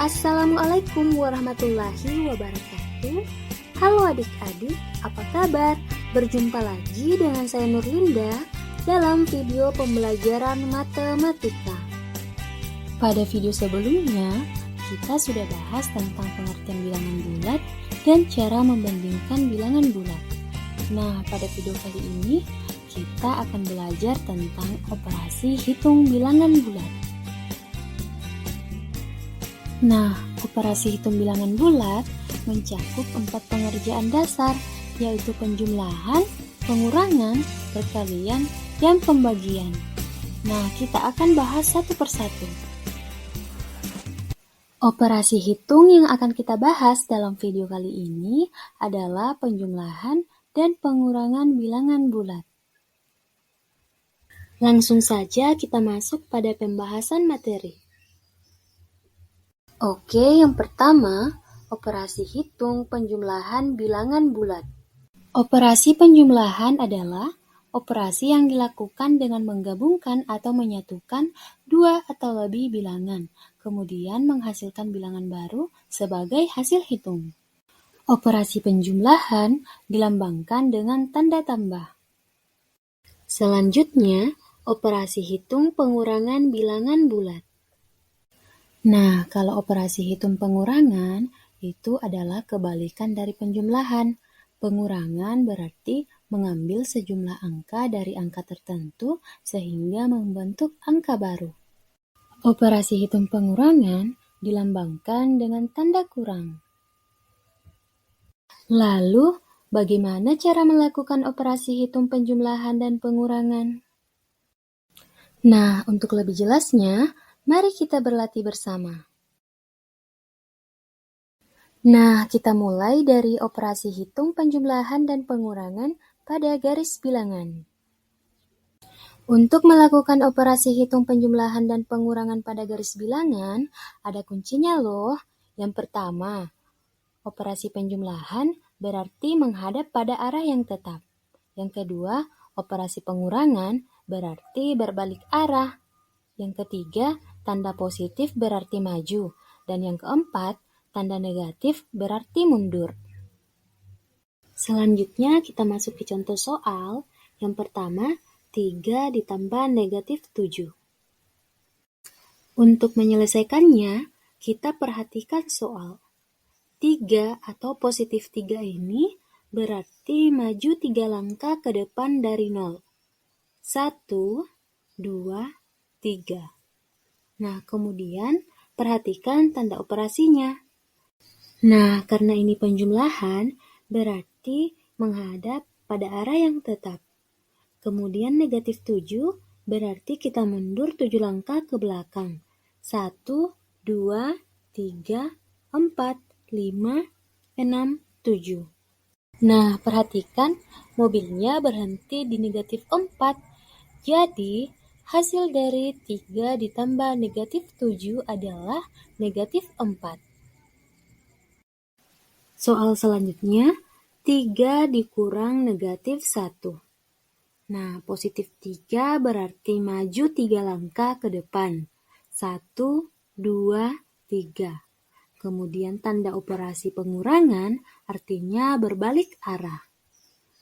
Assalamualaikum warahmatullahi wabarakatuh. Halo adik-adik, apa kabar? Berjumpa lagi dengan saya Nurlinda dalam video pembelajaran matematika. Pada video sebelumnya, kita sudah bahas tentang pengertian bilangan bulat dan cara membandingkan bilangan bulat. Nah, pada video kali ini, kita akan belajar tentang operasi hitung bilangan bulat. Nah, operasi hitung bilangan bulat mencakup 4 pengerjaan dasar, yaitu penjumlahan, pengurangan, perkalian, dan pembagian. Nah, kita akan bahas satu persatu. Operasi hitung yang akan kita bahas dalam video kali ini adalah penjumlahan dan pengurangan bilangan bulat. Langsung saja kita masuk pada pembahasan materi. Oke, yang pertama, operasi hitung penjumlahan bilangan bulat. Operasi penjumlahan adalah operasi yang dilakukan dengan menggabungkan atau menyatukan dua atau lebih bilangan, kemudian menghasilkan bilangan baru sebagai hasil hitung. Operasi penjumlahan dilambangkan dengan tanda tambah. Selanjutnya, operasi hitung pengurangan bilangan bulat. Nah, kalau operasi hitung pengurangan itu adalah kebalikan dari penjumlahan. Pengurangan berarti mengambil sejumlah angka dari angka tertentu sehingga membentuk angka baru. Operasi hitung pengurangan dilambangkan dengan tanda kurang. Lalu, bagaimana cara melakukan operasi hitung penjumlahan dan pengurangan? Nah, untuk lebih jelasnya, mari kita berlatih bersama. Nah, kita mulai dari operasi hitung penjumlahan dan pengurangan pada garis bilangan. Untuk melakukan operasi hitung penjumlahan dan pengurangan pada garis bilangan, ada kuncinya loh. Yang pertama, operasi penjumlahan berarti menghadap pada arah yang tetap. Yang kedua, operasi pengurangan berarti berbalik arah. Yang ketiga, tanda positif berarti maju. Dan yang keempat, tanda negatif berarti mundur. Selanjutnya kita masuk ke contoh soal. Yang pertama, 3 ditambah negatif 7. Untuk menyelesaikannya, kita perhatikan soal. 3 atau positif 3 ini berarti maju 3 langkah ke depan dari 0. 1, 2, 3. Nah, kemudian perhatikan tanda operasinya. Nah, karena ini penjumlahan, berarti menghadap pada arah yang tetap. Kemudian negatif 7, berarti kita mundur 7 langkah ke belakang. 1, 2, 3, 4, 5, 6, 7. Nah, perhatikan mobilnya berhenti di negatif 4. Jadi, hasil dari 3 ditambah negatif 7 adalah negatif 4. Soal selanjutnya, 3 dikurang negatif 1. Nah, positif 3 berarti maju 3 langkah ke depan. 1, 2, 3. Kemudian tanda operasi pengurangan artinya berbalik arah.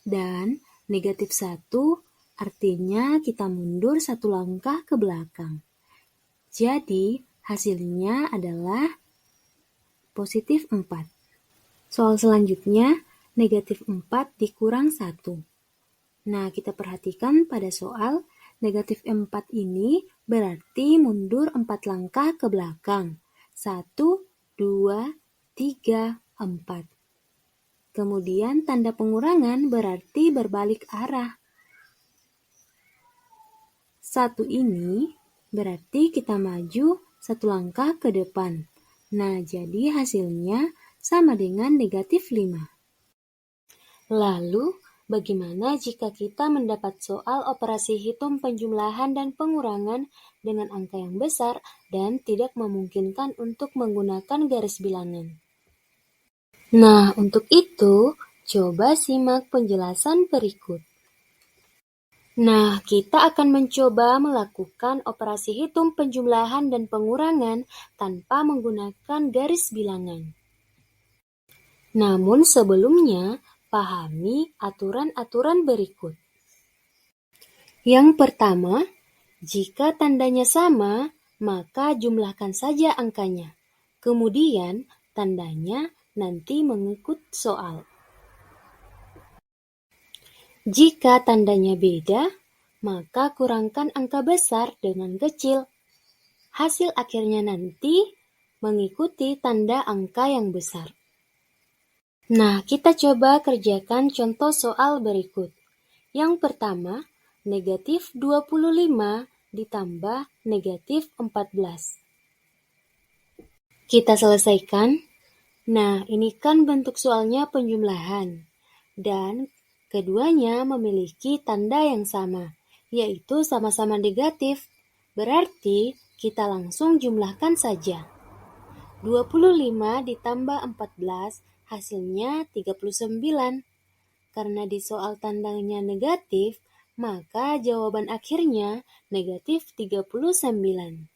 Dan negatif 1 artinya kita mundur 1 langkah ke belakang. Jadi, hasilnya adalah positif 4. Soal selanjutnya, negatif 4 dikurang 1. Nah, kita perhatikan pada soal, negatif 4 ini berarti mundur 4 langkah ke belakang. 1, 2, 3, 4. Kemudian tanda pengurangan berarti berbalik arah. 1 ini berarti kita maju 1 langkah ke depan. Nah, jadi hasilnya sama dengan negatif 5. Lalu, bagaimana jika kita mendapat soal operasi hitung penjumlahan dan pengurangan dengan angka yang besar dan tidak memungkinkan untuk menggunakan garis bilangan? Nah, untuk itu, coba simak penjelasan berikut. Nah, kita akan mencoba melakukan operasi hitung penjumlahan dan pengurangan tanpa menggunakan garis bilangan. Namun sebelumnya, pahami aturan-aturan berikut. Yang pertama, jika tandanya sama, maka jumlahkan saja angkanya. Kemudian, tandanya nanti mengikut soal. Jika tandanya beda, maka kurangkan angka besar dengan kecil. Hasil akhirnya nanti mengikuti tanda angka yang besar. Nah, kita coba kerjakan contoh soal berikut. Yang pertama, negatif 25 ditambah negatif 14. Kita selesaikan. Nah, ini kan bentuk soalnya penjumlahan. Dan keduanya memiliki tanda yang sama, yaitu sama-sama negatif. Berarti kita langsung jumlahkan saja. 25 ditambah 14 hasilnya 39. Karena di soal tandanya negatif, maka jawaban akhirnya negatif 39.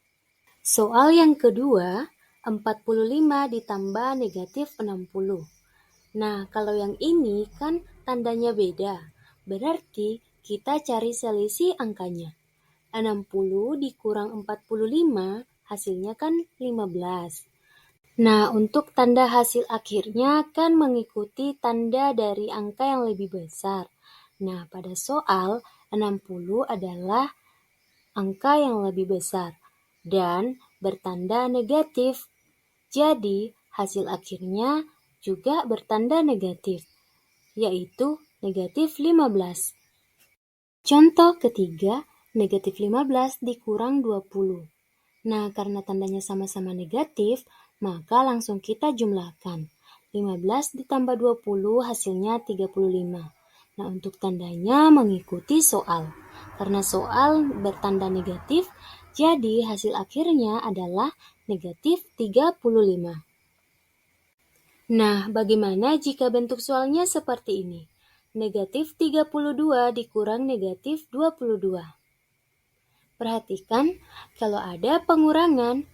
Soal yang kedua, 45 ditambah negatif 60. Nah, kalau yang ini kan tandanya beda, berarti kita cari selisih angkanya. 60 dikurang 45 hasilnya kan 15. Nah, untuk tanda hasil akhirnya kan mengikuti tanda dari angka yang lebih besar. Nah, pada soal 60 adalah angka yang lebih besar dan bertanda negatif. Jadi, hasil akhirnya juga bertanda negatif, yaitu negatif 15. Contoh ketiga, negatif 15 dikurang 20. Nah, karena tandanya sama-sama negatif, maka langsung kita jumlahkan. 15 ditambah 20 hasilnya 35. Nah, untuk tandanya mengikuti soal. Karena soal bertanda negatif, jadi hasil akhirnya adalah negatif 35. Nah, bagaimana jika bentuk soalnya seperti ini? Negatif 32 dikurang negatif 22. Perhatikan, kalau ada pengurangan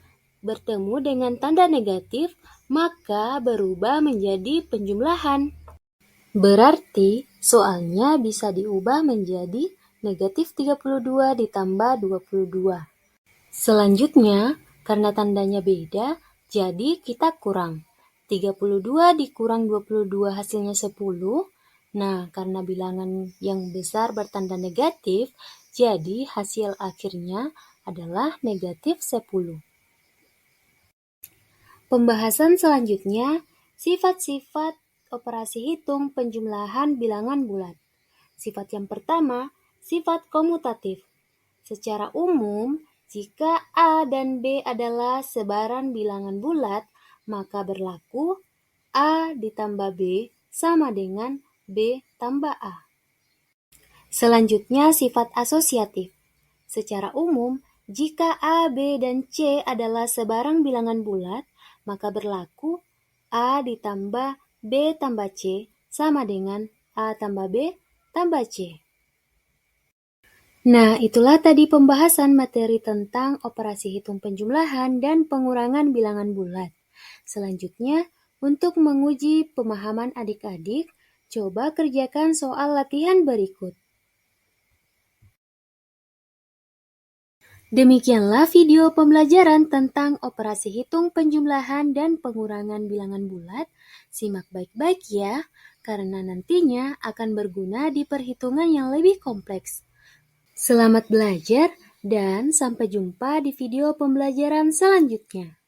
bertemu dengan tanda negatif, maka berubah menjadi penjumlahan. Berarti soalnya bisa diubah menjadi negatif 32 ditambah 22. Selanjutnya, karena tandanya beda, jadi kita kurang. 32 dikurang 22 hasilnya 10. Nah, karena bilangan yang besar bertanda negatif, jadi hasil akhirnya adalah negatif 10. Pembahasan selanjutnya, sifat-sifat operasi hitung penjumlahan bilangan bulat. Sifat yang pertama, sifat komutatif. Secara umum, jika A dan B adalah sebaran bilangan bulat, maka berlaku A ditambah B sama dengan B tambah A. Selanjutnya, sifat asosiatif. Secara umum, jika A, B, dan C adalah sebarang bilangan bulat, maka berlaku A ditambah B tambah C sama dengan A tambah B tambah C. Nah, itulah tadi pembahasan materi tentang operasi hitung penjumlahan dan pengurangan bilangan bulat. Selanjutnya, untuk menguji pemahaman adik-adik, coba kerjakan soal latihan berikut. Demikianlah video pembelajaran tentang operasi hitung penjumlahan dan pengurangan bilangan bulat. Simak baik-baik ya, karena nantinya akan berguna di perhitungan yang lebih kompleks. Selamat belajar dan sampai jumpa di video pembelajaran selanjutnya.